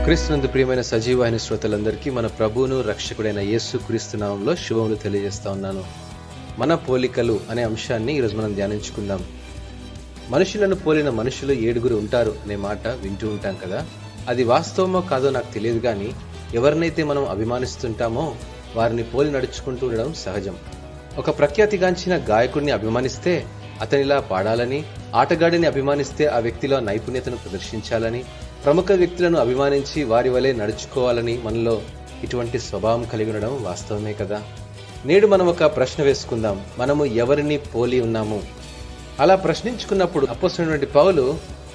క్రీస్తునందు ప్రియమైన సజీవమైన శ్రోతలందరికీ మన ప్రభువును రక్షకుడైన యేసు క్రీస్తు నామంలో శుభములు తెలియజేస్తా ఉన్నాను. మన పోలికలు అనే అంశాన్ని ఈరోజు మనం ధ్యానించుకుందాం. మనుషులను పోలిన మనుషులు 7 ఉంటారు అనే మాట వింటూ ఉంటాం కదా. అది వాస్తవమో కాదో నాకు తెలియదు, కానీ ఎవరినైతే మనం అభిమానిస్తుంటామో వారిని పోలి నడుచుకుంటూ ఉండడం సహజం. ఒక ప్రఖ్యాతిగాంచిన గాయకుడిని అభిమానిస్తే అతనిలా పాడాలని, ఆటగాడిని అభిమానిస్తే ఆ వ్యక్తిలో నైపుణ్యతను ప్రదర్శించాలని, ప్రముఖ వ్యక్తులను అభిమానించి వారి వలె నడుచుకోవాలని మనలో ఇటువంటి స్వభావం కలిగి ఉండడం వాస్తవమే కదా. నేడు మనం ఒక ప్రశ్న వేసుకుందాం. మనము ఎవరిని పోలి ఉన్నాము? అలా ప్రశ్నించుకున్నప్పుడు అపోస్తలుడైన పౌలు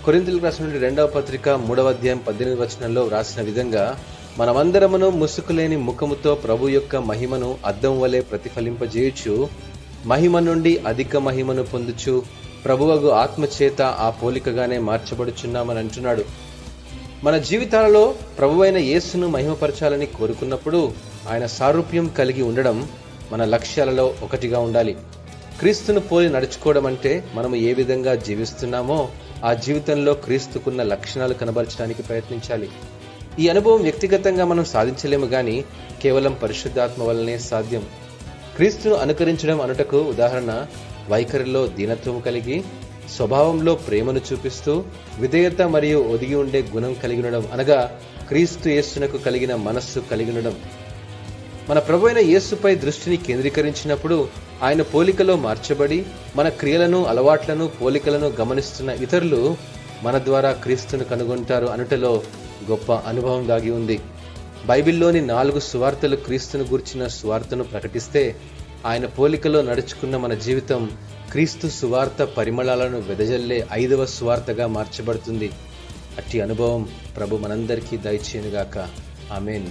కొరింథీయులకు రాసిన 2వ పత్రిక 3వ అధ్యాయం 18వ వచనంలో రాసిన విధంగా, మనమందరమును ముసుకులేని ముఖముతో ప్రభు యొక్క మహిమను అద్దం వలె ప్రతిఫలింపజేయుచు మహిమ నుండి అధిక మహిమను పొందుచు ప్రభువగు ఆత్మచేత ఆ పోలికగానే మార్చబడుచున్నామని అంటున్నాడు. మన జీవితాలలో ప్రభువైన యేసును మహిమపరచాలని కోరుకున్నప్పుడు ఆయన సారూప్యం కలిగి ఉండడం మన లక్ష్యాలలో ఒకటిగా ఉండాలి. క్రీస్తును పోలి నడుచుకోవడం అంటే మనము ఏ విధంగా జీవిస్తున్నామో ఆ జీవితంలో క్రీస్తుకున్న లక్షణాలు కనబరచడానికి ప్రయత్నించాలి. ఈ అనుభవం వ్యక్తిగతంగా మనం సాధించలేము, గాని కేవలం పరిశుద్ధాత్మ వల్లనే సాధ్యం. క్రీస్తును అనుకరించడం అనుటకు ఉదాహరణ వైఖరిలో దీనత్వం కలిగి, స్వభావంలో ప్రేమను చూపిస్తూ, విధేయత మరియు ఒదిగి ఉండే గుణం కలిగి ఉండడం, అనగా క్రీస్తు యేసునకు కలిగిన మనస్సు కలిగి ఉండడం. మన ప్రభువైన యేసుపై దృష్టిని కేంద్రీకరించినప్పుడు ఆయన పోలికలో మార్చబడి మన క్రియలను, అలవాట్లను, పోలికలను గమనిస్తున్న ఇతరులు మన ద్వారా క్రీస్తును కనుగొంటారు అనుటలో గొప్ప అనుభవం దాగి ఉంది. బైబిల్లోని 4 సువార్తలు క్రీస్తును గూర్చిన సువార్తను ప్రకటిస్తే, ఆయన పోలికలో నడుచుకున్న మన జీవితం క్రీస్తు సువార్త పరిమళాలను వెదజల్లే 5వ సువార్తగా మార్చబడుతుంది. అట్టి అనుభవం ప్రభు మనందరికీ దయచేయునుగాక. ఆమేన్.